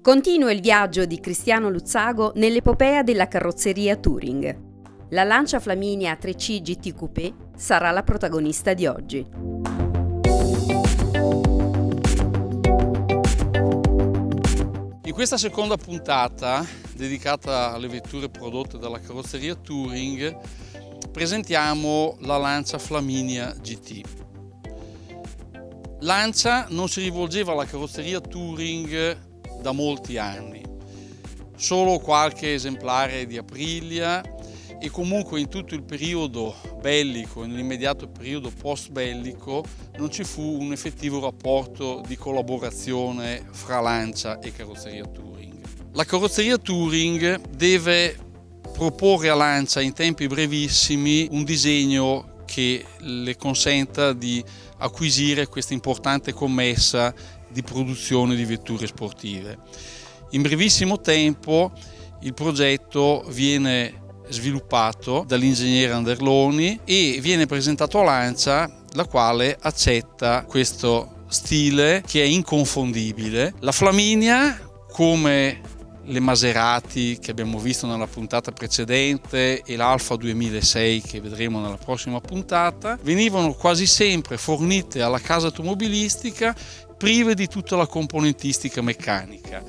Continua il viaggio di Cristiano Luzzago nell'epopea della carrozzeria Touring. La Lancia Flaminia 3C GT Coupé sarà la protagonista di oggi. In questa seconda puntata, dedicata alle vetture prodotte dalla carrozzeria Touring, presentiamo la Lancia Flaminia GT. Lancia non si rivolgeva alla carrozzeria Touring da molti anni, solo qualche esemplare di Aprilia e comunque in tutto il periodo bellico e nell'immediato periodo post bellico non ci fu un effettivo rapporto di collaborazione fra Lancia e carrozzeria Touring. La carrozzeria Touring deve proporre a Lancia in tempi brevissimi un disegno che le consenta di acquisire questa importante commessa di produzione di vetture sportive. In brevissimo tempo il progetto viene sviluppato dall'ingegnere Anderloni e viene presentato a Lancia, la quale accetta questo stile che è inconfondibile. La Flaminia, come le Maserati che abbiamo visto nella puntata precedente e l'Alfa 2006 che vedremo nella prossima puntata, venivano quasi sempre fornite alla casa automobilistica prive di tutta la componentistica meccanica,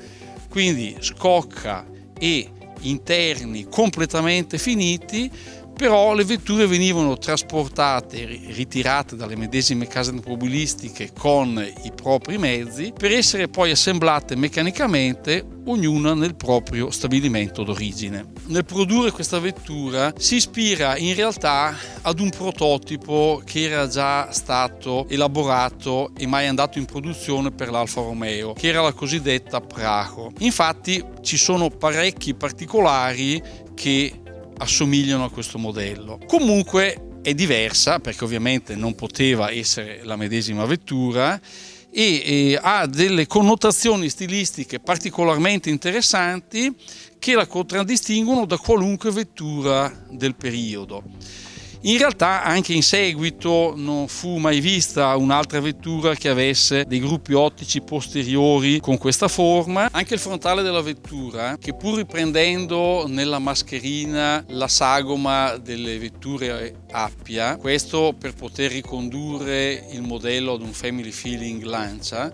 quindi scocca e interni completamente finiti, però le vetture venivano trasportate, ritirate dalle medesime case automobilistiche con i propri mezzi per essere poi assemblate meccanicamente, ognuna nel proprio stabilimento d'origine. Nel produrre questa vettura si ispira in realtà ad un prototipo che era già stato elaborato e mai andato in produzione per l'Alfa Romeo, che era la cosiddetta Prajo. Infatti ci sono parecchi particolari che assomigliano a questo modello. Comunque è diversa perché ovviamente non poteva essere la medesima vettura e ha delle connotazioni stilistiche particolarmente interessanti che la contraddistinguono da qualunque vettura del periodo. In realtà anche in seguito non fu mai vista un'altra vettura che avesse dei gruppi ottici posteriori con questa forma. Anche il frontale della vettura, che pur riprendendo nella mascherina la sagoma delle vetture Appia, questo per poter ricondurre il modello ad un family feeling Lancia,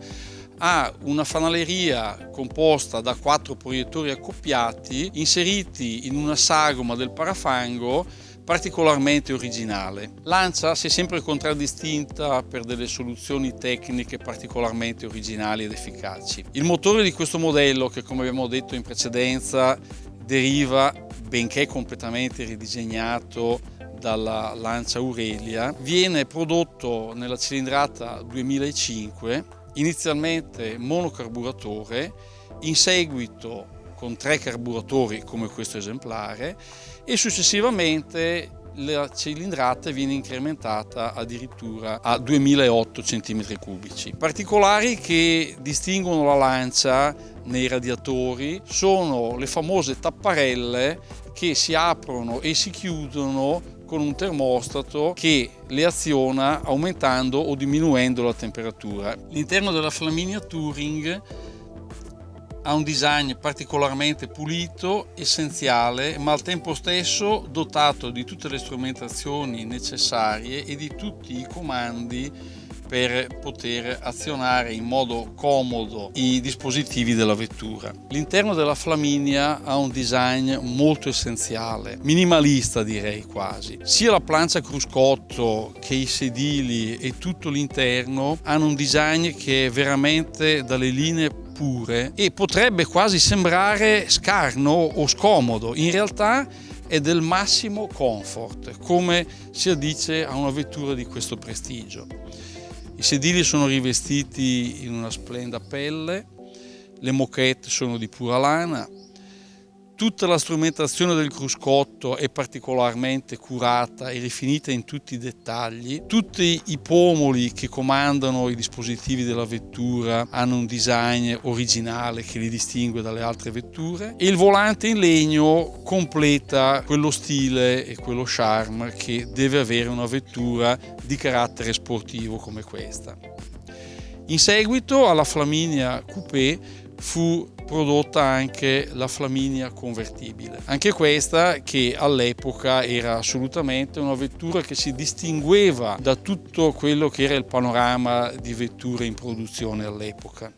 ha una fanaleria composta da 4 proiettori accoppiati inseriti in una sagoma del parafango particolarmente originale. Lancia si è sempre contraddistinta per delle soluzioni tecniche particolarmente originali ed efficaci. Il motore di questo modello, che come abbiamo detto in precedenza deriva, benché completamente ridisegnato, dalla Lancia Aurelia, viene prodotto nella cilindrata 2005, inizialmente monocarburatore, in seguito con 3 carburatori come questo esemplare e successivamente la cilindrata viene incrementata addirittura a 2008 cm3. Particolari che distinguono la Lancia nei radiatori sono le famose tapparelle che si aprono e si chiudono con un termostato che le aziona aumentando o diminuendo la temperatura. L'interno della Flaminia Touring ha un design particolarmente pulito, essenziale, ma al tempo stesso dotato di tutte le strumentazioni necessarie e di tutti i comandi per poter azionare in modo comodo i dispositivi della vettura. L'interno della Flaminia ha un design molto essenziale, minimalista direi quasi. Sia la plancia cruscotto che i sedili e tutto l'interno hanno un design che è veramente dalle linee pure e potrebbe quasi sembrare scarno o scomodo. In realtà è del massimo comfort, come si addice a una vettura di questo prestigio. I sedili sono rivestiti in una splendida pelle, le moquette sono di pura lana, tutta la strumentazione del cruscotto è particolarmente curata e rifinita in tutti i dettagli, tutti i pomoli che comandano i dispositivi della vettura hanno un design originale che li distingue dalle altre vetture e il volante in legno completa quello stile e quello charme che deve avere una vettura di carattere sportivo come questa. In seguito alla Flaminia Coupé fu prodotta anche la Flaminia convertibile. Anche questa che all'epoca era assolutamente una vettura che si distingueva da tutto quello che era il panorama di vetture in produzione all'epoca.